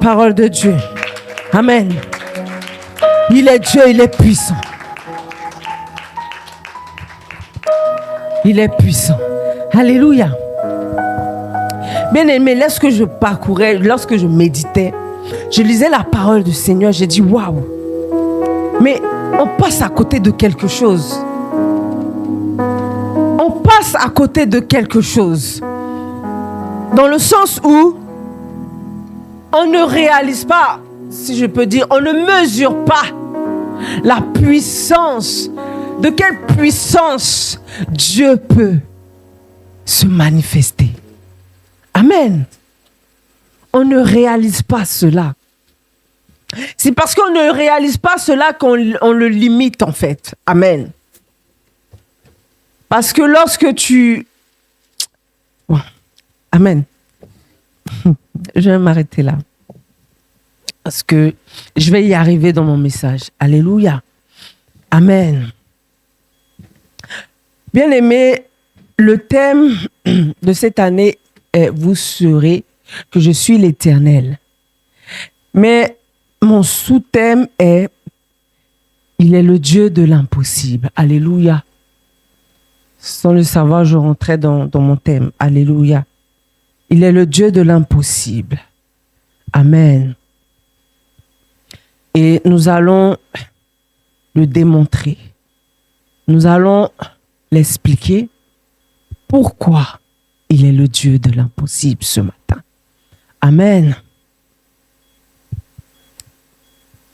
parole de Dieu. Amen. Il est Dieu, il est puissant. Il est puissant. Alléluia. Bien aimé, lorsque je parcourais, lorsque je méditais, je lisais la parole du Seigneur, j'ai dit waouh. Mais on passe à côté de quelque chose. On passe à côté de quelque chose. Dans le sens où on ne réalise pas, si je peux dire, on ne mesure pas la puissance. De quelle puissance Dieu peut se manifester. Amen. On ne réalise pas cela. C'est parce qu'on ne réalise pas cela qu'on le limite en fait. Amen. Parce que lorsque tu... Bon. Amen. Je vais m'arrêter là. Parce que je vais y arriver dans mon message. Alléluia. Amen. Bien aimé, le thème de cette année est « Vous saurez que je suis l'Éternel ». Mais mon sous-thème est « Il est le Dieu de l'impossible ». Alléluia. Sans le savoir, je rentrais dans mon thème. Alléluia. Il est le Dieu de l'impossible. Amen. Et nous allons le démontrer. Nous allons l'expliquer pourquoi il est le Dieu de l'impossible ce matin. Amen.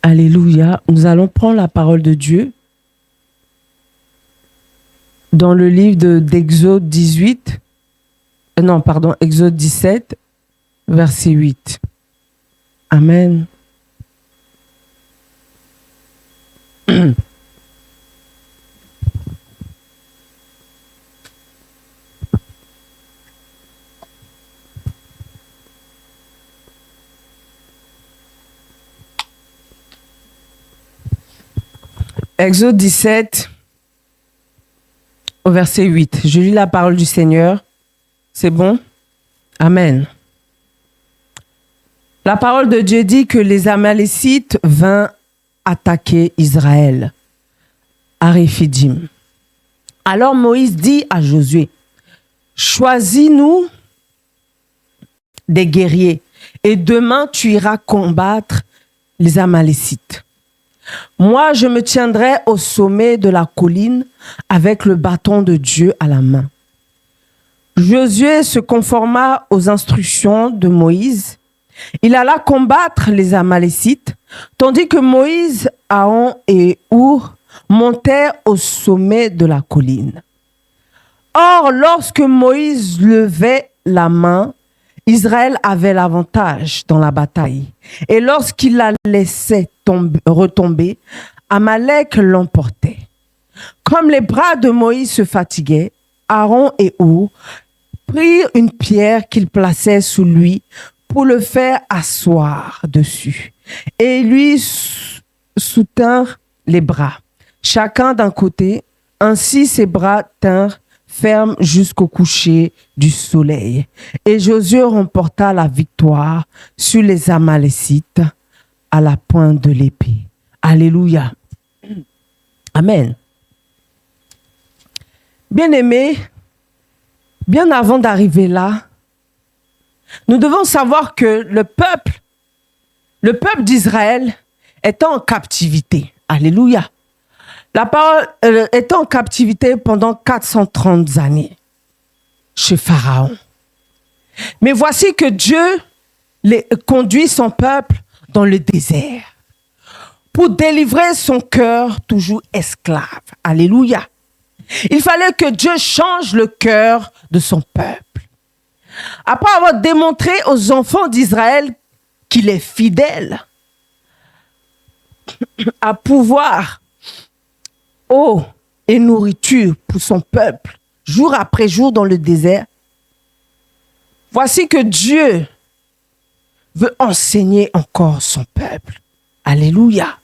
Alléluia. Nous allons prendre la parole de Dieu dans le livre d'Exode 18. Exode 17, verset 8. Amen. Exode 17, au verset 8. Je lis la parole du Seigneur. C'est bon? Amen. La parole de Dieu dit que les Amalécites vinrent attaquer Israël à Réphidim. Alors Moïse dit à Josué, « Choisis-nous des guerriers et demain tu iras combattre les Amalécites. Moi, je me tiendrai au sommet de la colline avec le bâton de Dieu à la main. » Josué se conforma aux instructions de Moïse. Il alla combattre les Amalécites, tandis que Moïse, Aaron et Our montèrent au sommet de la colline. Or, lorsque Moïse levait la main, Israël avait l'avantage dans la bataille. Et lorsqu'il la laissait retomber, Amalek l'emportait. Comme les bras de Moïse se fatiguaient, Aaron et Our prirent une pierre qu'ils plaçaient sous lui pour le faire asseoir dessus. Et lui soutinrent les bras, chacun d'un côté. Ainsi ses bras tinrent fermes jusqu'au coucher du soleil. Et Josué remporta la victoire sur les Amalécites à la pointe de l'épée. Alléluia. Amen. Bien-aimés, bien avant d'arriver là, nous devons savoir que le peuple d'Israël était en captivité. Alléluia. La parole était en captivité pendant 430 années chez Pharaon. Mais voici que Dieu conduit son peuple dans le désert pour délivrer son cœur toujours esclave. Alléluia. Il fallait que Dieu change le cœur de son peuple. Après avoir démontré aux enfants d'Israël qu'il est fidèle à pouvoir, eau et nourriture pour son peuple, jour après jour dans le désert, voici que Dieu veut enseigner encore son peuple. Alléluia.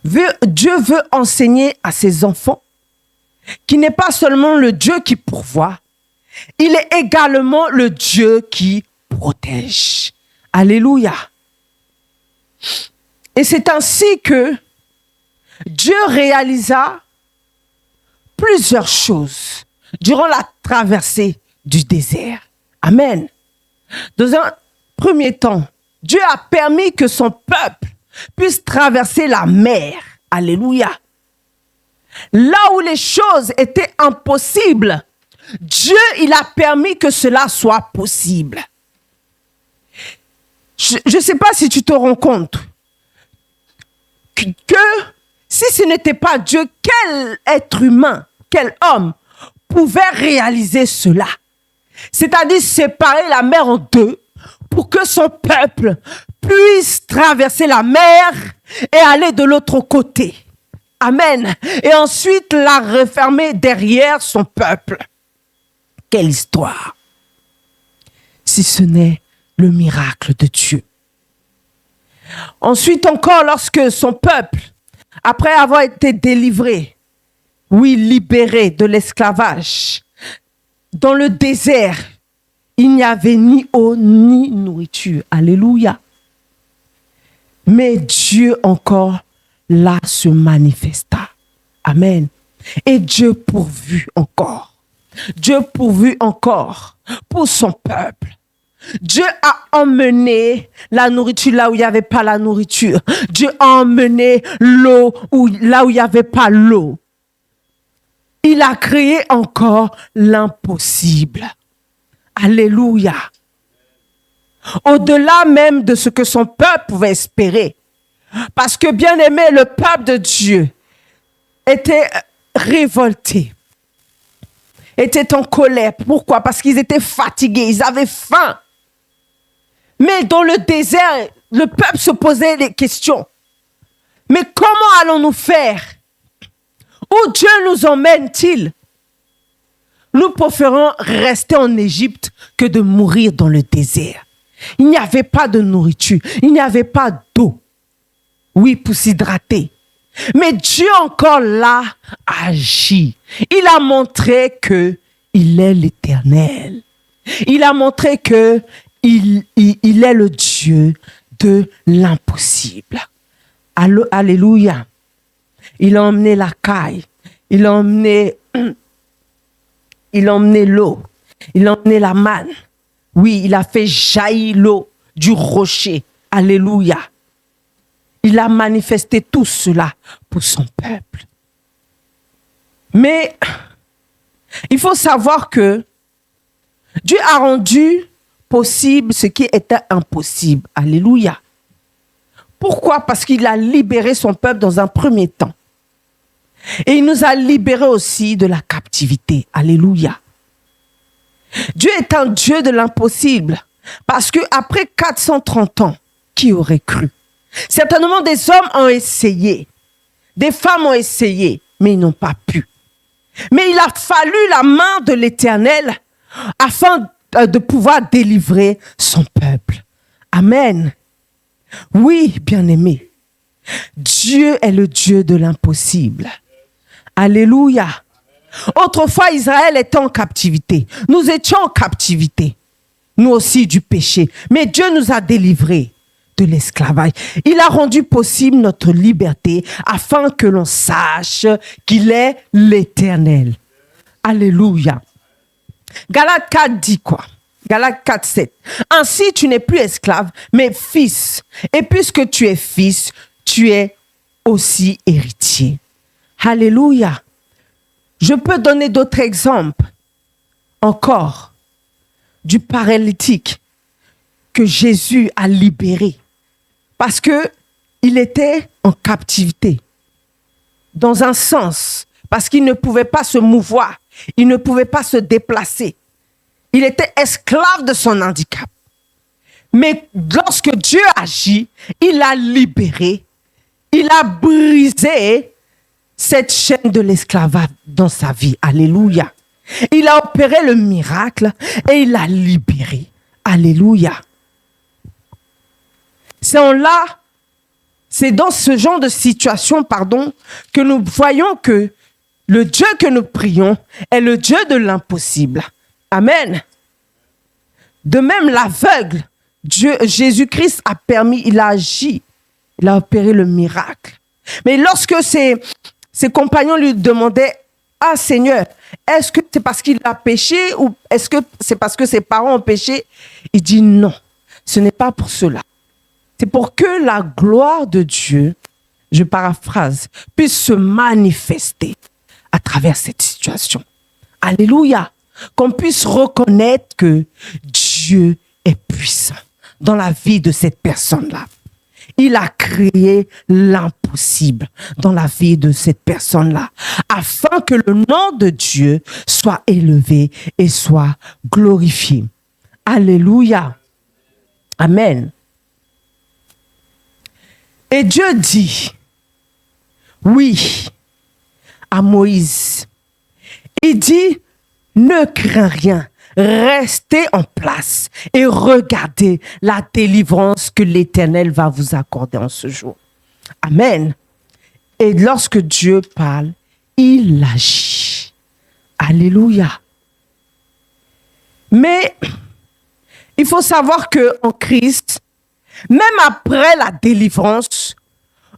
Dieu veut enseigner à ses enfants qu'il n'est pas seulement le Dieu qui pourvoit, il est également le Dieu qui protège. Alléluia. Et c'est ainsi que Dieu réalisa plusieurs choses durant la traversée du désert. Amen. Dans un premier temps, Dieu a permis que son peuple puisse traverser la mer. Alléluia. Là où les choses étaient impossibles, Dieu, il a permis que cela soit possible. Je ne sais pas si tu te rends compte que si ce n'était pas Dieu, quel être humain, quel homme pouvait réaliser cela? C'est-à-dire séparer la mer en deux pour que son peuple puisse traverser la mer et aller de l'autre côté. Amen. Et ensuite la refermer derrière son peuple. Quelle histoire! Si ce n'est le miracle de Dieu. Ensuite encore, lorsque son peuple, après avoir été délivré, oui, libéré de l'esclavage, dans le désert, il n'y avait ni eau ni nourriture. Alléluia. Mais Dieu encore là se manifesta. Amen. Et Dieu pourvut encore. Dieu pourvut encore pour son peuple. Dieu a emmené la nourriture là où il n'y avait pas la nourriture. Dieu a emmené l'eau là où il n'y avait pas l'eau. Il a créé encore l'impossible. Alléluia. Au-delà même de ce que son peuple pouvait espérer. Parce que, bien aimé, le peuple de Dieu était révolté, était en colère. Pourquoi? Parce qu'ils étaient fatigués, ils avaient faim. Mais dans le désert, le peuple se posait des questions. Mais comment allons-nous faire? Où Dieu nous emmène-t-il? Nous préférons rester en Égypte que de mourir dans le désert. Il n'y avait pas de nourriture, il n'y avait pas d'eau. Oui, pour s'hydrater. Mais Dieu encore là agit. Il a montré que il est l'Éternel. Il a montré que il est le Dieu de l'impossible. Alléluia. Il a emmené la caille. Il a emmené l'eau. Il a emmené la manne. Oui, il a fait jaillir l'eau du rocher. Alléluia. Il a manifesté tout cela pour son peuple. Mais il faut savoir que Dieu a rendu possible ce qui était impossible. Alléluia. Pourquoi? Parce qu'il a libéré son peuple dans un premier temps. Et il nous a libérés aussi de la captivité. Alléluia. Dieu est un Dieu de l'impossible. Parce qu'après 430 ans, qui aurait cru? Certainement des hommes ont essayé. Des femmes ont essayé, mais ils n'ont pas pu. Mais il a fallu la main de l'Éternel afin de pouvoir délivrer son peuple. Amen. Oui, bien-aimé. Dieu est le Dieu de l'impossible. Alléluia. Autrefois, Israël était en captivité. Nous étions en captivité. Nous aussi du péché. Mais Dieu nous a délivrés de l'esclavage. Il a rendu possible notre liberté afin que l'on sache qu'il est l'Éternel. Alléluia. Galates 4 dit quoi? Galates 4, 7. Ainsi, tu n'es plus esclave, mais fils. Et puisque tu es fils, tu es aussi héritier. Alléluia. Je peux donner d'autres exemples encore du paralytique que Jésus a libéré parce que il était en captivité. Dans un sens, parce qu'il ne pouvait pas se mouvoir, il ne pouvait pas se déplacer. Il était esclave de son handicap. Mais lorsque Dieu agit, il l'a libéré, il a brisé cette chaîne de l'esclavage dans sa vie. Alléluia. Il a opéré le miracle et il l'a libéré. Alléluia. C'est dans ce genre de situation, que nous voyons que le Dieu que nous prions est le Dieu de l'impossible. Amen. De même, l'aveugle, Jésus-Christ a permis, il a agi Il a opéré le miracle. Mais lorsque ses compagnons lui demandaient, « Ah Seigneur, est-ce que c'est parce qu'il a péché ou est-ce que c'est parce que ses parents ont péché ?» Il dit non, ce n'est pas pour cela. C'est pour que la gloire de Dieu, je paraphrase, puisse se manifester à travers cette situation. Alléluia. Qu'on puisse reconnaître que Dieu est puissant dans la vie de cette personne-là. Il a créé l'impossible dans la vie de cette personne-là, afin que le nom de Dieu soit élevé et soit glorifié. Alléluia. Amen. Et Dieu dit, oui, à Moïse. Il dit, ne crains rien. Restez en place et regardez la délivrance que l'Éternel va vous accorder en ce jour. Amen. Et lorsque Dieu parle, il agit. Alléluia. Mais il faut savoir qu'en Christ, même après la délivrance,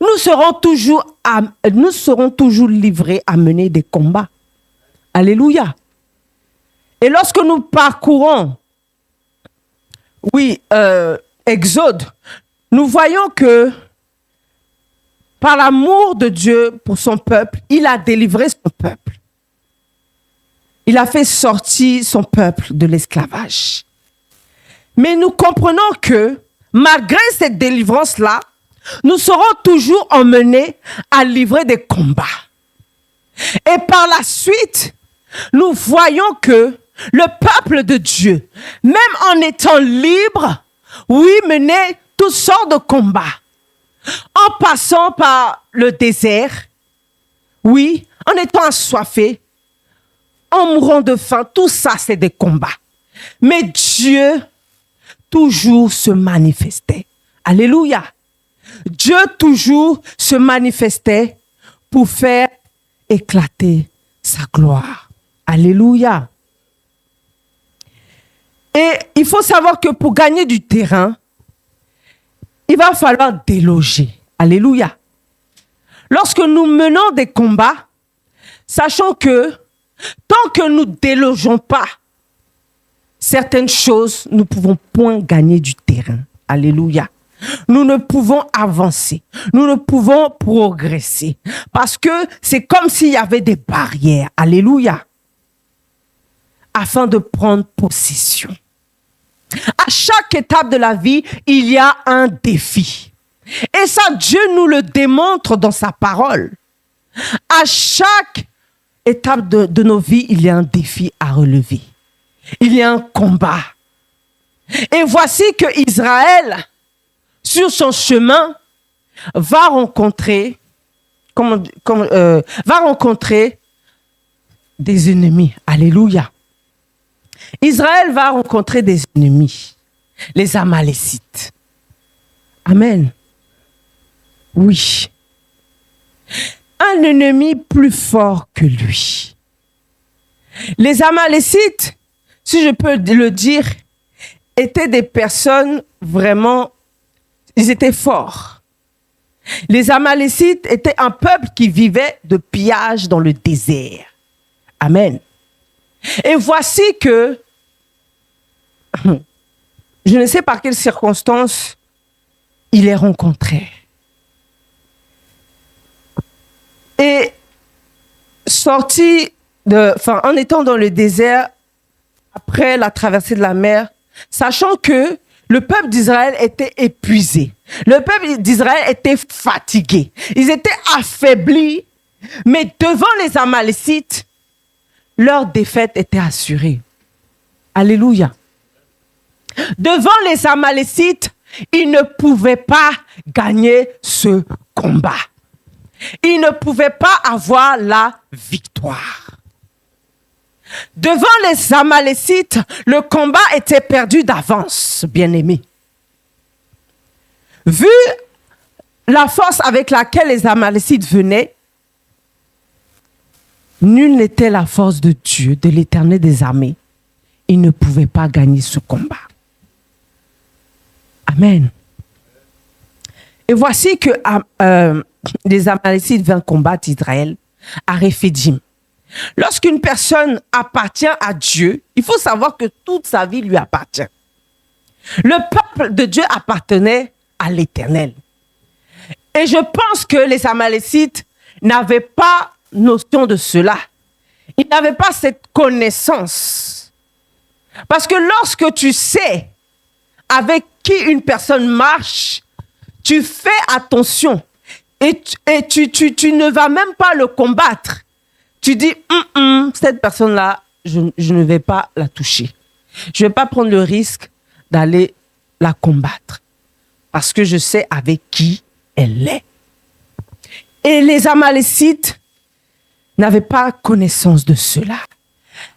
nous serons toujours livrés à mener des combats. Alléluia. Et lorsque nous parcourons, Exode, nous voyons que par l'amour de Dieu pour son peuple, il a délivré son peuple. Il a fait sortir son peuple de l'esclavage. Mais nous comprenons que malgré cette délivrance-là, nous serons toujours emmenés à livrer des combats. Et par la suite, nous voyons que le peuple de Dieu, même en étant libre, menait toutes sortes de combats. En passant par le désert, en étant assoiffé, en mourant de faim, tout ça c'est des combats. Mais Dieu toujours se manifestait. Alléluia. Dieu toujours se manifestait pour faire éclater sa gloire. Alléluia. Et il faut savoir que pour gagner du terrain, il va falloir déloger. Alléluia. Lorsque nous menons des combats, sachons que tant que nous ne délogeons pas certaines choses, nous ne pouvons point gagner du terrain. Alléluia. Nous ne pouvons avancer. Nous ne pouvons progresser. Parce que c'est comme s'il y avait des barrières. Alléluia. Afin de prendre possession. À chaque étape de la vie, il y a un défi. Et ça, Dieu nous le démontre dans sa parole. À chaque étape de nos vies, il y a un défi à relever. Il y a un combat. Et voici que Israël, sur son chemin, va rencontrer des ennemis. Alléluia. Israël va rencontrer des ennemis, les Amalécites. Amen. Oui. Un ennemi plus fort que lui. Les Amalécites, si je peux le dire, étaient des personnes vraiment, ils étaient forts. Les Amalécites étaient un peuple qui vivait de pillage dans le désert. Amen. Et voici que, je ne sais par quelles circonstances, il les rencontrait. Et en étant dans le désert, après la traversée de la mer, sachant que le peuple d'Israël était épuisé. Le peuple d'Israël était fatigué. Ils étaient affaiblis. Mais devant les Amalécites, leur défaite était assurée. Alléluia. Devant les Amalécites, ils ne pouvaient pas gagner ce combat. Ils ne pouvaient pas avoir la victoire. Devant les Amalécites, le combat était perdu d'avance, bien-aimés. Vu la force avec laquelle les Amalécites venaient, nulle n'était la force de Dieu, de l'Éternel des armées. Ils ne pouvaient pas gagner ce combat. Amen. Et voici que les Amalécites vinrent combattre Israël à Réphidim. Lorsqu'une personne appartient à Dieu, il faut savoir que toute sa vie lui appartient. Le peuple de Dieu appartenait à l'Éternel. Et je pense que les Amalécites n'avaient pas notion de cela. Ils n'avaient pas cette connaissance. Parce que lorsque tu sais avec qui une personne marche, tu fais attention et tu ne vas même pas le combattre. Tu dis, cette personne-là, je ne vais pas la toucher. Je ne vais pas prendre le risque d'aller la combattre parce que je sais avec qui elle est. Et les Amalécites n'avaient pas connaissance de cela.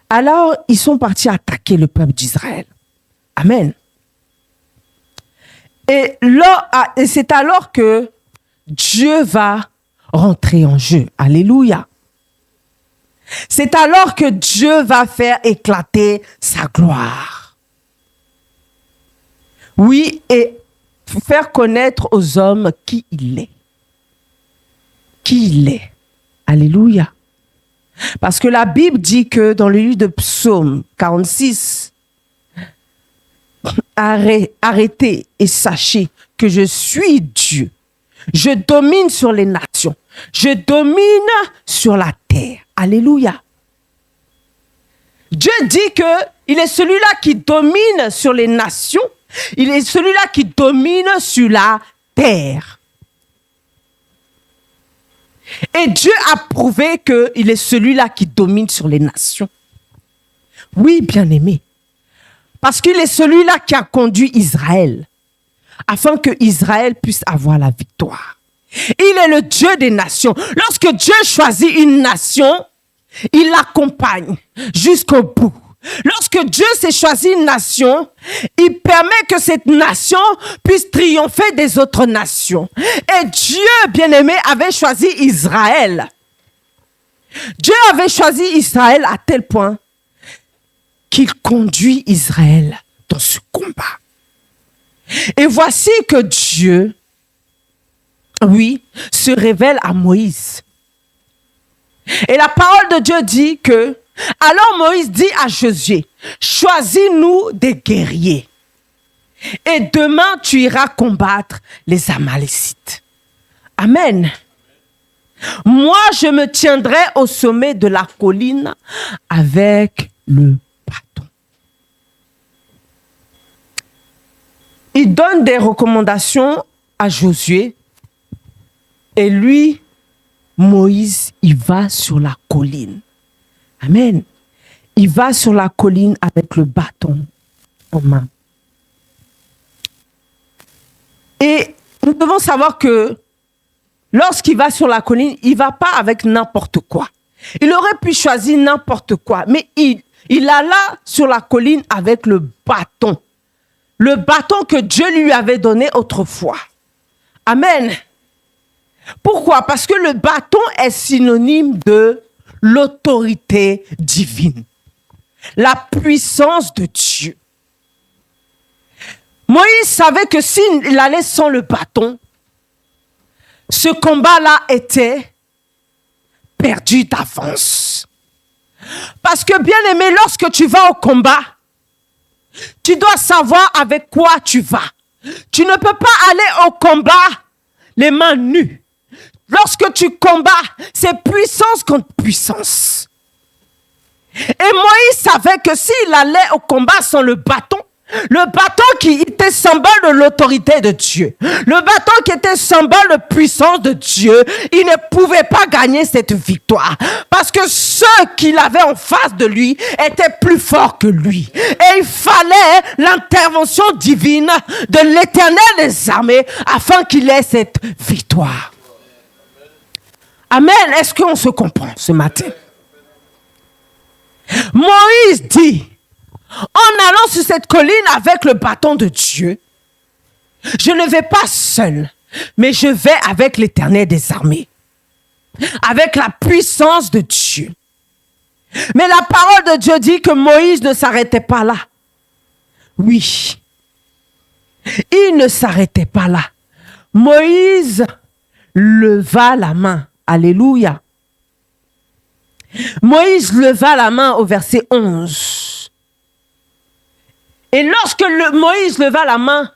Alors, ils sont partis attaquer le peuple d'Israël. Amen. Et c'est alors que Dieu va rentrer en jeu. Alléluia. C'est alors que Dieu va faire éclater sa gloire. Oui, et faire connaître aux hommes qui il est. Qui il est. Alléluia. Parce que la Bible dit que dans le livre de Psaume 46, arrêtez et sachez que je suis Dieu. Je domine sur les nations. Je domine sur la terre. Alléluia. Dieu dit que il est celui-là qui domine sur les nations. Il est celui-là qui domine sur la terre. Et Dieu a prouvé qu'il est celui-là qui domine sur les nations. Oui, bien-aimé. Parce qu'il est celui-là qui a conduit Israël, afin que Israël puisse avoir la victoire. Il est le Dieu des nations. Lorsque Dieu choisit une nation, il l'accompagne jusqu'au bout. Lorsque Dieu s'est choisi une nation, il permet que cette nation puisse triompher des autres nations. Et Dieu, bien-aimé, avait choisi Israël. Dieu avait choisi Israël à tel point qu'il conduit Israël dans ce combat. Et voici que Dieu, oui, se révèle à Moïse. Et la parole de Dieu dit que, alors Moïse dit à Josué, choisis-nous des guerriers. Et demain, tu iras combattre les Amalécites. Amen. Moi, je me tiendrai au sommet de la colline avec le bâton. Il donne des recommandations à Josué. Et lui, Moïse, il va sur la colline. Amen. Il va sur la colline avec le bâton en main. Et nous devons savoir que lorsqu'il va sur la colline, il ne va pas avec n'importe quoi. Il aurait pu choisir n'importe quoi, mais il alla sur la colline avec le bâton. Le bâton que Dieu lui avait donné autrefois. Amen. Pourquoi? Parce que le bâton est synonyme de l'autorité divine. La puissance de Dieu. Moïse savait que s'il allait sans le bâton, ce combat-là était perdu d'avance. Parce que, bien aimé, lorsque tu vas au combat, tu dois savoir avec quoi tu vas. Tu ne peux pas aller au combat les mains nues. Lorsque tu combats, c'est puissance contre puissance. Et Moïse savait que s'il allait au combat sans le bâton qui était symbole de l'autorité de Dieu, le bâton qui était symbole de puissance de Dieu, il ne pouvait pas gagner cette victoire. Parce que ceux qu'il avait en face de lui étaient plus forts que lui. Et il fallait l'intervention divine de l'Éternel des armées afin qu'il ait cette victoire. Amen. Est-ce qu'on se comprend ce matin? Moïse dit, en allant sur cette colline avec le bâton de Dieu, je ne vais pas seul, mais je vais avec l'Éternel des armées, avec la puissance de Dieu. Mais la parole de Dieu dit que Moïse ne s'arrêtait pas là. Oui, il ne s'arrêtait pas là. Moïse leva la main. Alléluia. Moïse leva la main au verset 11. Et lorsque Moïse leva la main,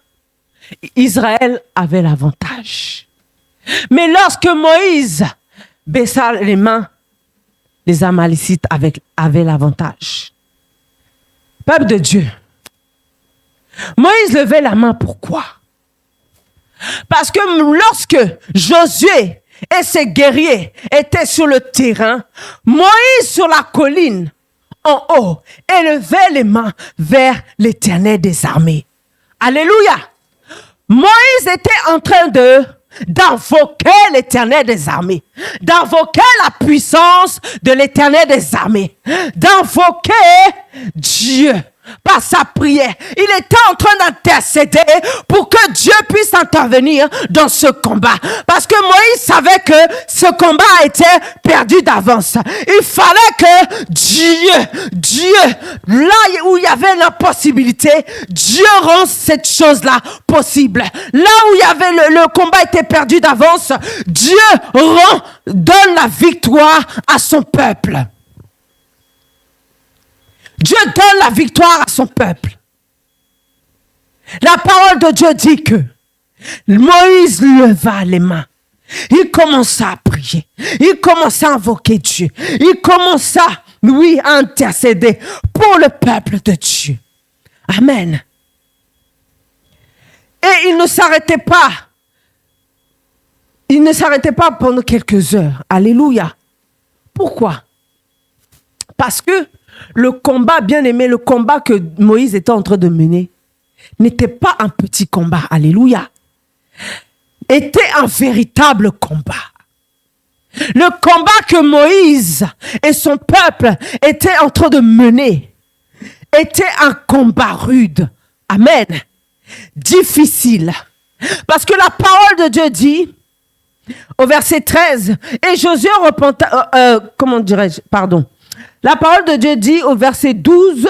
Israël avait l'avantage. Mais lorsque Moïse baissa les mains, les Amalécites avaient l'avantage. Peuple de Dieu, Moïse levait la main, pourquoi? Parce que lorsque Josué et ses guerriers étaient sur le terrain, Moïse sur la colline en haut élevait les mains vers l'Éternel des armées. Alléluia. Moïse était en train d'invoquer l'Éternel des armées, d'invoquer la puissance de l'Éternel des armées, d'invoquer Dieu par sa prière. Il était en train d'intercéder pour que Dieu puisse intervenir dans ce combat. Parce que Moïse savait que ce combat était perdu d'avance. Il fallait que Dieu, là où il y avait l'impossibilité, Dieu rend cette chose-là possible. Là où il y avait le combat était perdu d'avance, Dieu donne la victoire à son peuple. Dieu donne la victoire à son peuple. La parole de Dieu dit que Moïse leva les mains. Il commença à prier. Il commença à invoquer Dieu. Il commença, à intercéder pour le peuple de Dieu. Amen. Et il ne s'arrêtait pas. Il ne s'arrêtait pas pendant quelques heures. Alléluia. Pourquoi? Parce que le combat, bien aimé, le combat que Moïse était en train de mener n'était pas un petit combat. Alléluia. Était un véritable combat. Le combat que Moïse et son peuple étaient en train de mener était un combat rude. Amen. Difficile. Parce que la parole de Dieu dit, au verset 13, et Josué repenta, la parole de Dieu dit au verset 12,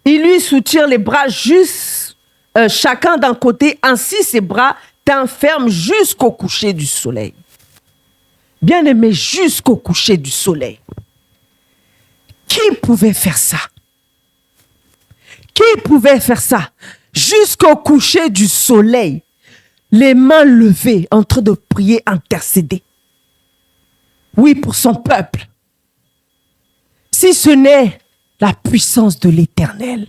il lui soutient les bras juste chacun d'un côté, ainsi ses bras tinrent ferme jusqu'au coucher du soleil. Bien aimé, jusqu'au coucher du soleil. Qui pouvait faire ça? Qui pouvait faire ça? Jusqu'au coucher du soleil, les mains levées, en train de prier, intercéder. Oui, pour son peuple. Si ce n'est la puissance de l'Éternel.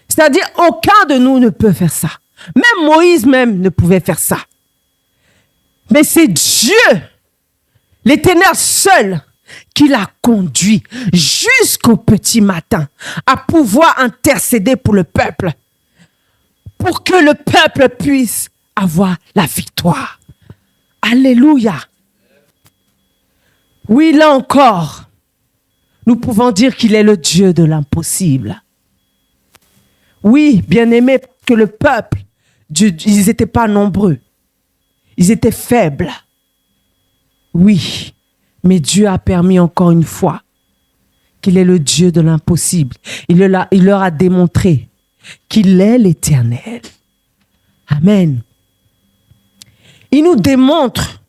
C'est-à-dire, aucun de nous ne peut faire ça. Même Moïse même ne pouvait faire ça. Mais c'est Dieu, l'Éternel seul, qui l'a conduit jusqu'au petit matin à pouvoir intercéder pour le peuple. Pour que le peuple puisse avoir la victoire. Alléluia. Oui, là encore, nous pouvons dire qu'il est le Dieu de l'impossible. Oui, bien-aimé, que le peuple, ils n'étaient pas nombreux. Ils étaient faibles. Oui, mais Dieu a permis encore une fois qu'il est le Dieu de l'impossible. Il leur a démontré qu'il est l'Éternel. Amen. Il nous démontre,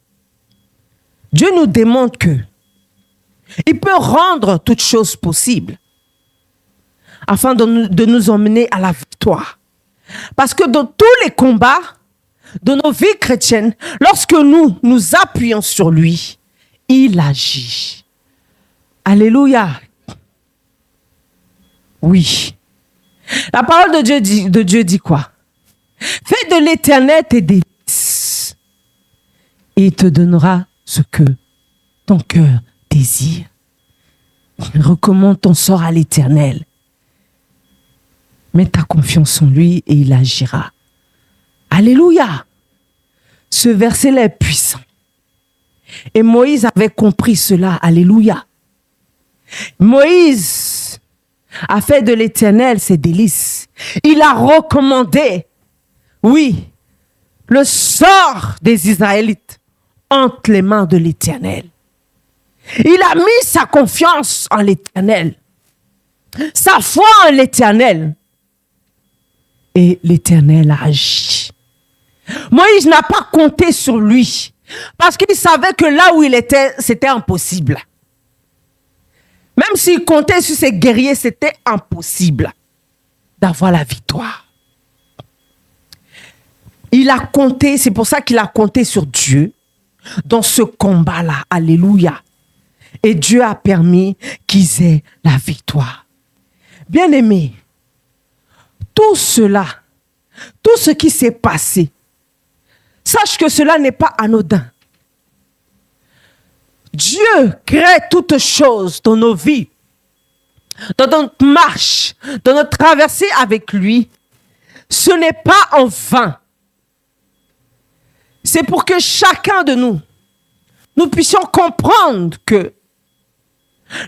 Dieu nous démontre que il peut rendre toutes choses possibles afin de nous emmener à la victoire. Parce que dans tous les combats de nos vies chrétiennes, lorsque nous appuyons sur lui, il agit. Alléluia. Oui. La parole de Dieu dit quoi? Fais de l'Éternel tes délices et il te donnera ce que ton cœur désire. Recommande ton sort à l'Éternel. Mets ta confiance en lui et il agira. Alléluia. Ce verset-là est puissant. Et Moïse avait compris cela. Alléluia. Moïse a fait de l'Éternel ses délices. Il a recommandé, oui, le sort des Israélites entre les mains de l'Éternel. Il a mis sa confiance en l'Éternel, sa foi en l'Éternel. Et l'Éternel a agi. Moïse n'a pas compté sur lui parce qu'il savait que là où il était, c'était impossible. Même s'il comptait sur ses guerriers, c'était impossible d'avoir la victoire. Il a compté, c'est pour ça qu'il a compté sur Dieu dans ce combat-là. Alléluia. Et Dieu a permis qu'ils aient la victoire. Bien-aimés, tout cela, tout ce qui s'est passé, sache que cela n'est pas anodin. Dieu crée toutes choses dans nos vies, dans notre marche, dans notre traversée avec lui. Ce n'est pas en vain. C'est pour que chacun de nous puissions comprendre que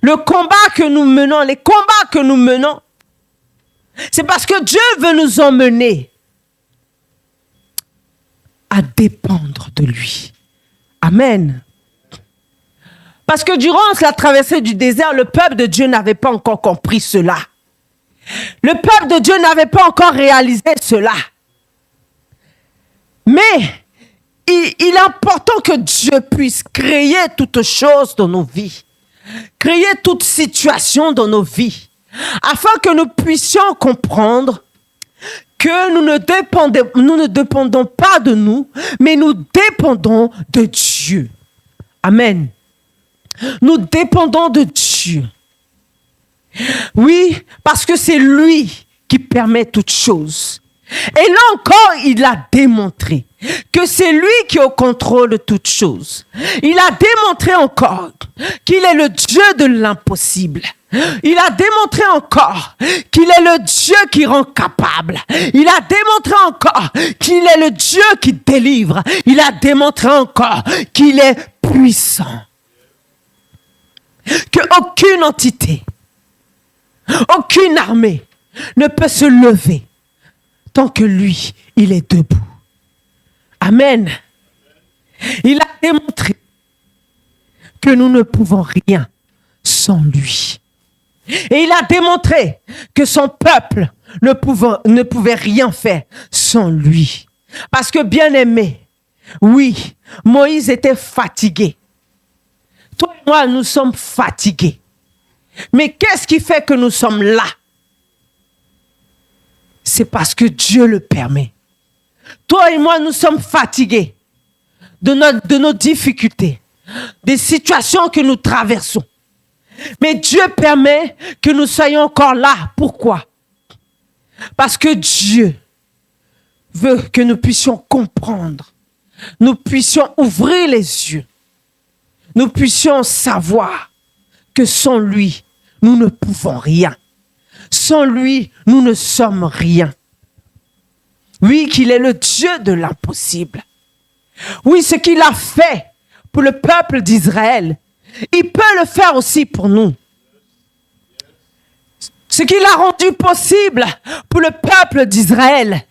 le combat que nous menons, les combats que nous menons, c'est parce que Dieu veut nous emmener à dépendre de lui. Amen. Parce que durant la traversée du désert, le peuple de Dieu n'avait pas encore compris cela. Le peuple de Dieu n'avait pas encore réalisé cela. Mais il est important que Dieu puisse créer toutes choses dans nos vies, créer toute situation dans nos vies, afin que nous puissions comprendre que nous ne dépendons pas de nous, mais nous dépendons de Dieu. Amen. Nous dépendons de Dieu. Oui, parce que c'est lui qui permet toutes choses. Et là encore, il a démontré que c'est lui qui est au contrôle de toutes choses. Il a démontré encore qu'il est le Dieu de l'impossible. Il a démontré encore qu'il est le Dieu qui rend capable. Il a démontré encore qu'il est le Dieu qui délivre. Il a démontré encore qu'il est puissant. Qu'aucune entité, aucune armée ne peut se lever tant que lui, il est debout. Amen. Il a démontré que nous ne pouvons rien sans lui. Et il a démontré que son peuple ne pouvait rien faire sans lui. Parce que, bien-aimé, oui, Moïse était fatigué. Toi et moi, nous sommes fatigués. Mais qu'est-ce qui fait que nous sommes là? C'est parce que Dieu le permet. Toi et moi, nous sommes fatigués de nos difficultés, des situations que nous traversons. Mais Dieu permet que nous soyons encore là. Pourquoi? Parce que Dieu veut que nous puissions comprendre, nous puissions ouvrir les yeux, nous puissions savoir que sans lui, nous ne pouvons rien. Sans lui, nous ne sommes rien. Oui, qu'il est le Dieu de l'impossible. Oui, ce qu'il a fait pour le peuple d'Israël, il peut le faire aussi pour nous. Ce qu'il a rendu possible pour le peuple d'Israël,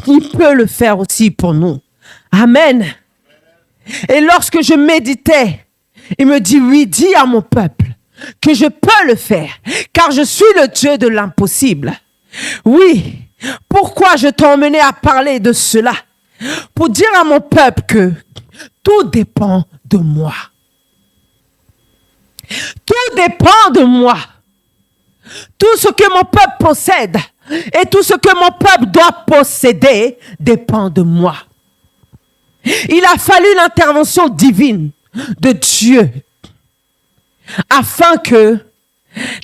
il peut le faire aussi pour nous. Amen. Et lorsque je méditais, il me dit, oui, dis à mon peuple que je peux le faire, car je suis le Dieu de l'impossible. Oui, pourquoi je t'ai emmené à parler de cela? Pour dire à mon peuple que tout dépend de moi. Tout dépend de moi. Tout ce que mon peuple possède et tout ce que mon peuple doit posséder dépend de moi. Il a fallu l'intervention divine de Dieu afin que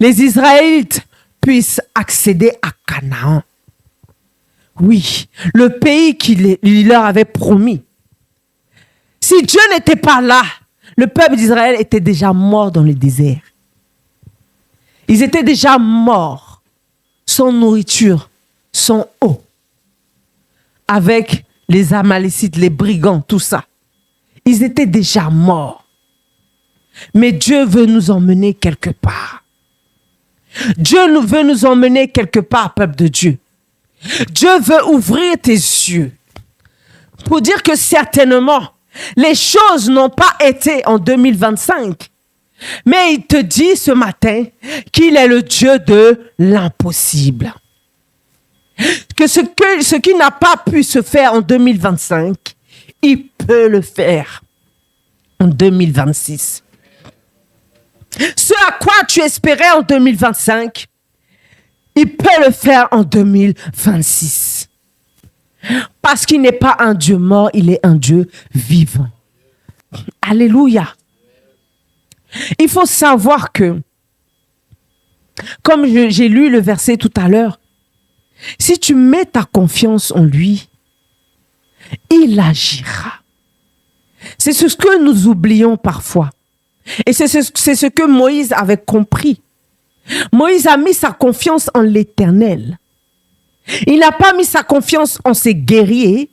les Israélites puissent accéder à Canaan. Oui, le pays qu'il leur avait promis. Si Dieu n'était pas là, le peuple d'Israël était déjà mort dans le désert. Ils étaient déjà morts, sans nourriture, sans eau, avec les Amalécites, les brigands, tout ça. Ils étaient déjà morts. Mais Dieu veut nous emmener quelque part. Dieu veut nous emmener quelque part, peuple de Dieu. Dieu veut ouvrir tes yeux pour dire que certainement, les choses n'ont pas été en 2025. Mais il te dit ce matin qu'il est le Dieu de l'impossible. Que ce qui n'a pas pu se faire en 2025, il peut le faire en 2026. Ce à quoi tu espérais en 2025, il peut le faire en 2026. Parce qu'il n'est pas un Dieu mort, il est un Dieu vivant. Alléluia. Il faut savoir que, comme j'ai lu le verset tout à l'heure, si tu mets ta confiance en lui, il agira. C'est ce que nous oublions parfois. Et c'est ce que Moïse avait compris. Moïse a mis sa confiance en l'Éternel. Il n'a pas mis sa confiance en ses guerriers,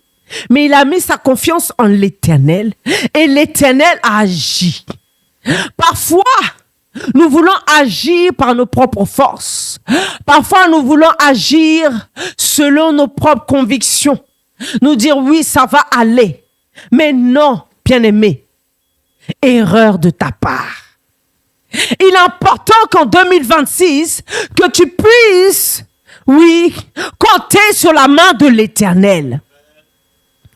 mais il a mis sa confiance en l'Éternel. Et l'Éternel a agi. Parfois, nous voulons agir par nos propres forces. Parfois, nous voulons agir selon nos propres convictions. Nous dire oui, ça va aller. Mais non, bien-aimé, erreur de ta part. Il est important qu'en 2026, que tu puisses, oui, compter sur la main de l'Éternel.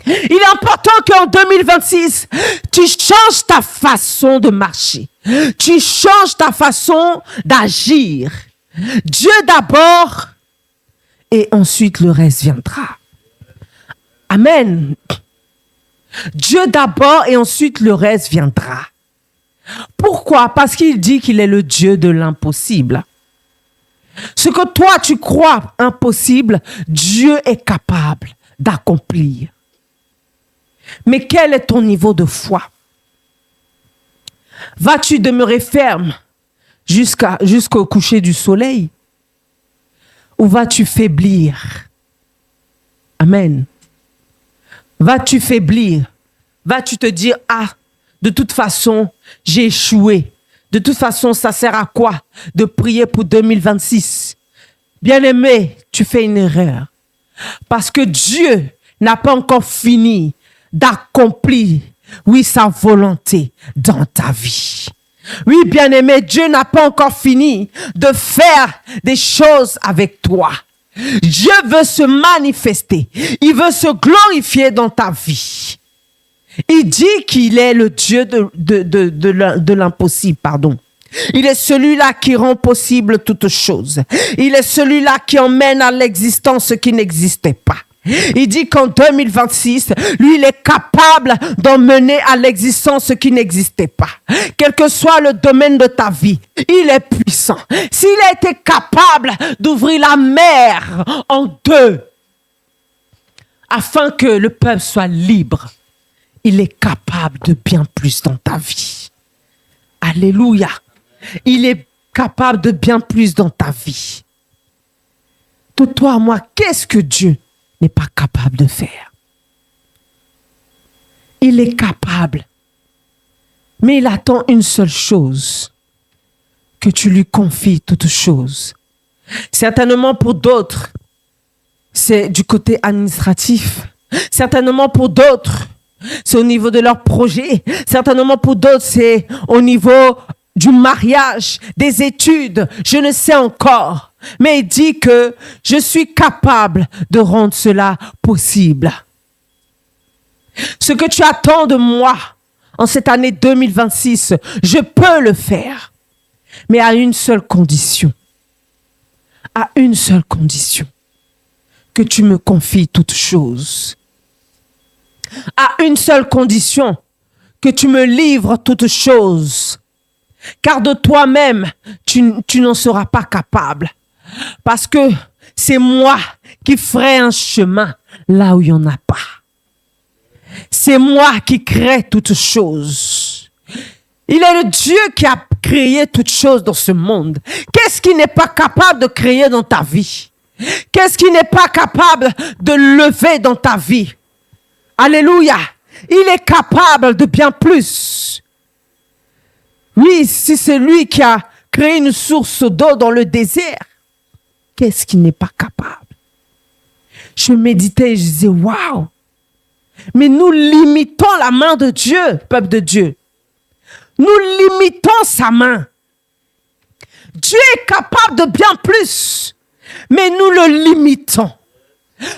Il est important qu'en 2026, tu changes ta façon de marcher. Tu changes ta façon d'agir. Dieu d'abord et ensuite le reste viendra. Amen. Dieu d'abord et ensuite le reste viendra. Pourquoi? Parce qu'il dit qu'il est le Dieu de l'impossible. Ce que toi tu crois impossible, Dieu est capable d'accomplir. Mais quel est ton niveau de foi? Vas-tu demeurer ferme jusqu'au coucher du soleil? Ou vas-tu faiblir? Amen. Vas-tu faiblir? Vas-tu te dire, ah, de toute façon, j'ai échoué. De toute façon, ça sert à quoi de prier pour 2026? Bien-aimé, tu fais une erreur. Parce que Dieu n'a pas encore fini d'accomplir, oui, sa volonté dans ta vie. Oui, bien-aimé, Dieu n'a pas encore fini de faire des choses avec toi. Dieu veut se manifester. Il veut se glorifier dans ta vie. Il dit qu'il est le Dieu de l'impossible, pardon. Il est celui-là qui rend possible toutes choses. Il est celui-là qui emmène à l'existence ce qui n'existait pas. Il dit qu'en 2026, lui, il est capable d'emmener à l'existence ce qui n'existait pas. Quel que soit le domaine de ta vie, il est puissant. S'il a été capable d'ouvrir la mer en deux, afin que le peuple soit libre, il est capable de bien plus dans ta vie. Alléluia. Il est capable de bien plus dans ta vie. De toi à moi, qu'est-ce que Dieu n'est pas capable de faire? Il est capable. Mais il attend une seule chose, que tu lui confies toutes choses. Certainement pour d'autres, c'est du côté administratif. Certainement pour d'autres, c'est au niveau de leur projet. Certainement pour d'autres, c'est au niveau du mariage, des études, je ne sais encore. Mais il dit que je suis capable de rendre cela possible. Ce que tu attends de moi en cette année 2026, je peux le faire. Mais à une seule condition. À une seule condition. Que tu me confies toutes choses. À une seule condition. Que tu me livres toutes choses. Car de toi-même, tu n'en seras pas capable. Parce que c'est moi qui ferai un chemin là où il n'y en a pas. C'est moi qui crée toutes choses. Il est le Dieu qui a créé toutes choses dans ce monde. Qu'est-ce qui n'est pas capable de créer dans ta vie? Qu'est-ce qui n'est pas capable de lever dans ta vie? Alléluia. Il est capable de bien plus. Oui, si c'est lui qui a créé une source d'eau dans le désert, qu'est-ce qui n'est pas capable? Je méditais et je disais, waouh! Mais nous limitons la main de Dieu, peuple de Dieu. Nous limitons sa main. Dieu est capable de bien plus, mais nous le limitons.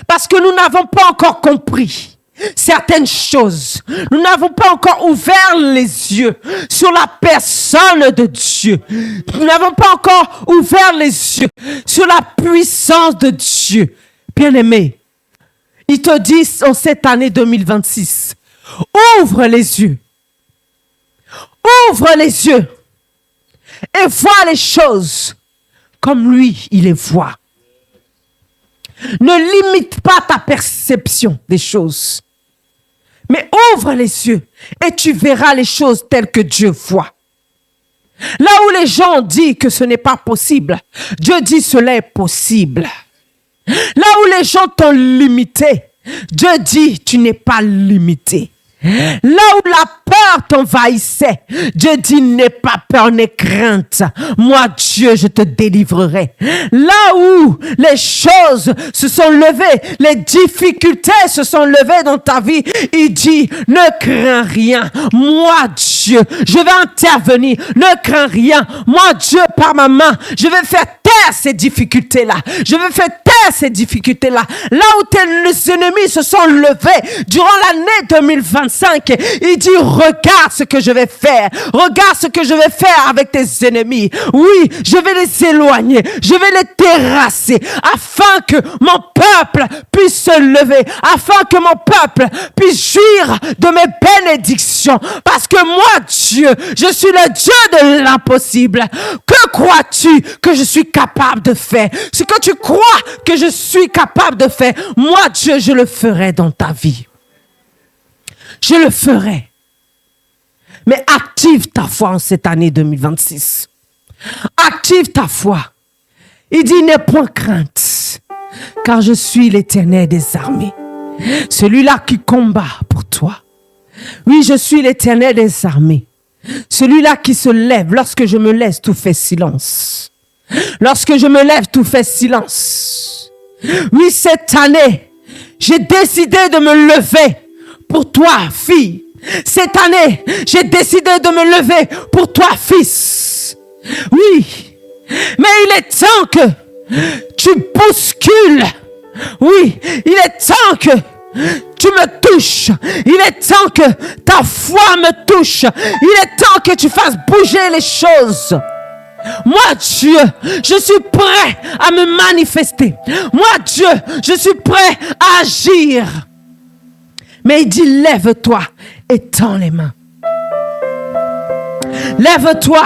Parce que nous n'avons pas encore compris certaines choses. Nous n'avons pas encore ouvert les yeux sur la personne de Dieu. Nous n'avons pas encore ouvert les yeux sur la puissance de Dieu. Bien-aimé, il te dit en cette année 2026, ouvre les yeux. Ouvre les yeux et vois les choses comme lui, il les voit. Ne limite pas ta perception des choses, mais ouvre les yeux et tu verras les choses telles que Dieu voit. Là où les gens disent que ce n'est pas possible, Dieu dit cela est possible. Là où les gens t'ont limité, Dieu dit tu n'es pas limité. Là où la peur t'envahissait, Dieu dit n'aie pas peur, n'aie crainte. Moi, Dieu, je te délivrerai. Là où les choses se sont levées, les difficultés se sont levées dans ta vie, il dit ne crains rien. Moi, Dieu, je vais intervenir. Ne crains rien. Moi, Dieu, par ma main, je vais faire taire ces difficultés-là. Je vais faire taire ces difficultés-là. Là où tes ennemis se sont levés durant l'année 2025, il dit regarde ce que je vais faire. Regarde ce que je vais faire avec tes ennemis. Oui, je vais les éloigner. Je vais les terrasser afin que mon peuple puisse se lever. Afin que mon peuple puisse jouir de mes bénédictions. Parce que moi, Dieu, je suis le Dieu de l'impossible. Que crois-tu que je suis capable de faire? Ce que tu crois que je suis capable de faire, moi, Dieu, je le ferai dans ta vie. Je le ferai. Mais active ta foi en cette année 2026. Active ta foi. Il dit, n'aie point crainte, car je suis l'Éternel des armées. Celui-là qui combat pour toi. Oui, je suis l'Éternel des armées. Celui-là qui se lève. Lorsque je me lève, tout fait silence. Lorsque je me lève, tout fait silence. Oui, cette année, j'ai décidé de me lever pour toi, fille. Cette année, j'ai décidé de me lever pour toi, fils. Oui, mais il est temps que tu bouscules. Oui, il est temps que tu me touches. Il est temps que ta foi me touche. Il est temps que tu fasses bouger les choses. Moi, Dieu, je suis prêt à me manifester. Moi, Dieu, je suis prêt à agir. Mais il dit, lève-toi et tends les mains. Lève-toi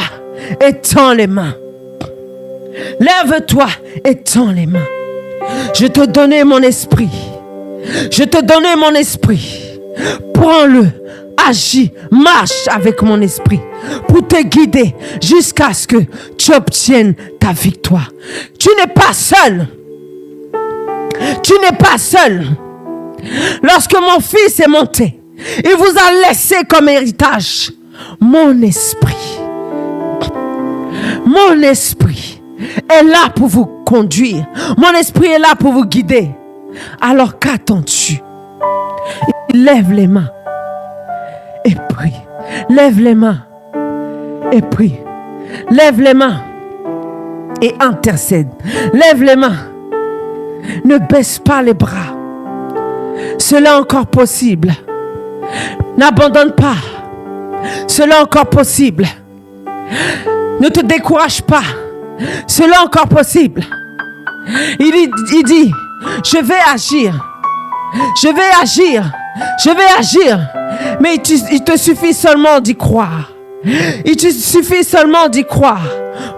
et tends les mains. Lève-toi et tends les mains. Je te donnais mon esprit. Je te donnais mon esprit. Prends-le, agis, marche avec mon esprit pour te guider jusqu'à ce que tu obtiennes ta victoire. Tu n'es pas seul. Tu n'es pas seul. Lorsque mon fils est monté, il vous a laissé comme héritage mon esprit. Mon esprit est là pour vous conduire. Mon esprit est là pour vous guider. Alors qu'attends-tu? Lève les mains et prie. Lève les mains et prie. Lève les mains et intercède. Lève les mains. Ne baisse pas les bras. Cela est encore possible. N'abandonne pas. Cela est encore possible. Ne te décourage pas. Cela est encore possible. Il dit, je vais agir. Je vais agir. Je vais agir. Mais il te suffit seulement d'y croire. Il te suffit seulement d'y croire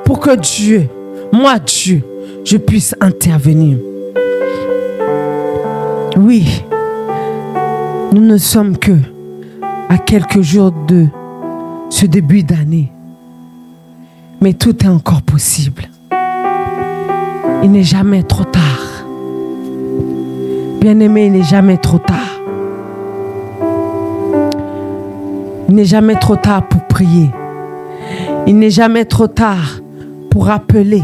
pour que Dieu, moi Dieu, je puisse intervenir. Oui, nous ne sommes que à quelques jours de ce début d'année. Mais tout est encore possible. Il n'est jamais trop tard. Bien-aimé, il n'est jamais trop tard. Il n'est jamais trop tard pour prier. Il n'est jamais trop tard pour appeler,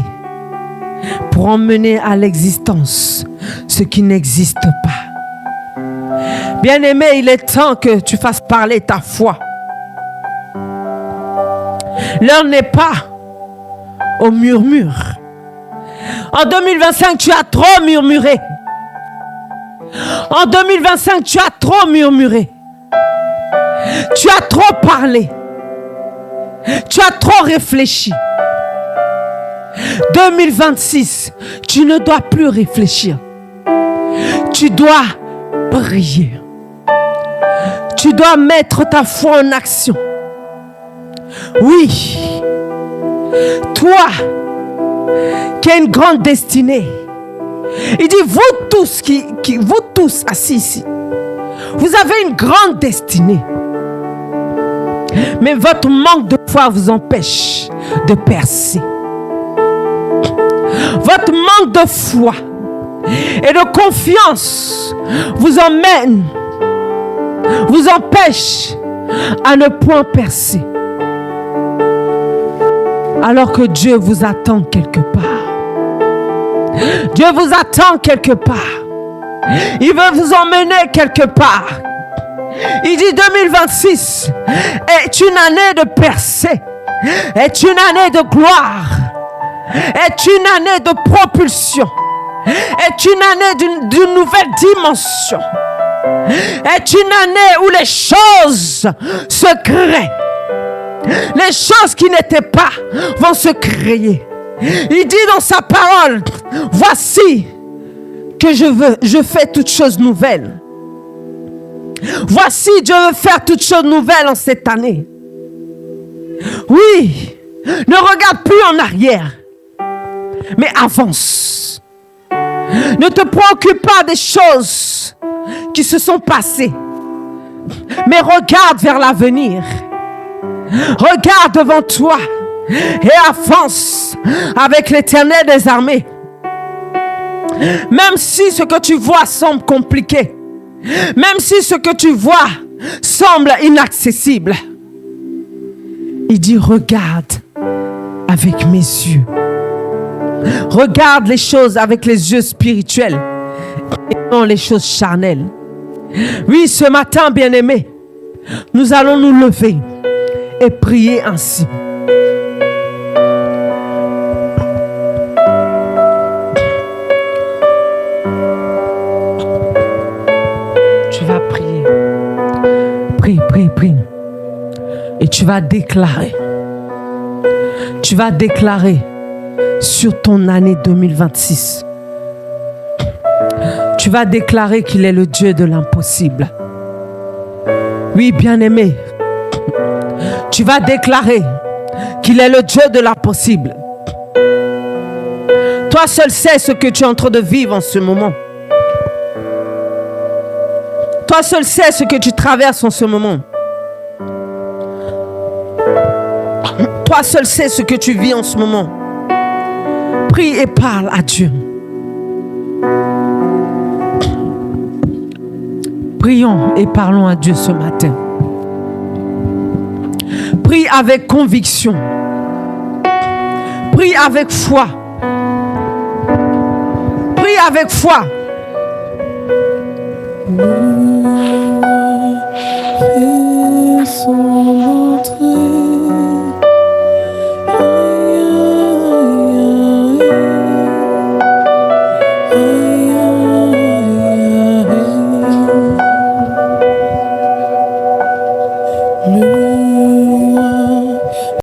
pour emmener à l'existence ce qui n'existe pas. Bien-aimé, il est temps que tu fasses parler ta foi. L'heure n'est pas au murmure. En 2025, tu as trop murmuré. En 2025, tu as trop murmuré. Tu as trop parlé. Tu as trop réfléchi. 2026, tu ne dois plus réfléchir. Tu dois prier. Tu dois mettre ta foi en action. Oui, toi qui as une grande destinée. Il dit, vous tous assis ici, vous avez une grande destinée. Mais votre manque de foi vous empêche de percer. Votre manque de foi et de confiance vous empêche à ne point percer. Alors que Dieu vous attend quelque part. Dieu vous attend quelque part. Il veut vous emmener quelque part. Il dit 2026 est une année de percée, est une année de gloire, est une année de propulsion, est une année d'une nouvelle dimension, est une année où les choses se créent. Les choses qui n'étaient pas vont se créer. Il dit dans sa parole, voici que je fais toutes choses nouvelles. Voici, Dieu veut faire toutes choses nouvelles en cette année. Oui, ne regarde plus en arrière, mais avance. Ne te préoccupe pas des choses qui se sont passées, mais regarde vers l'avenir. Regarde devant toi et avance avec l'Éternel des armées. Même si ce que tu vois semble compliqué, même si ce que tu vois semble inaccessible, il dit, regarde avec mes yeux. Regarde les choses avec les yeux spirituels et non les choses charnelles. Oui, ce matin, bien-aimés, nous allons nous lever et prier ainsi. Tu vas prier. Prie. Et tu vas déclarer. Tu vas déclarer sur ton année 2026. Tu vas déclarer qu'il est le Dieu de l'impossible. Oui, bien-aimé. Tu vas déclarer qu'il est le Dieu de l'impossible. Toi seul sais ce que tu es en train de vivre en ce moment. Toi seul sais ce que tu traverses en ce moment. Toi seul sais ce que tu vis en ce moment. Prie et parle à Dieu. Prions et parlons à Dieu ce matin. Prie avec conviction. Prie avec foi. Prie avec foi. Fais son entrée. Le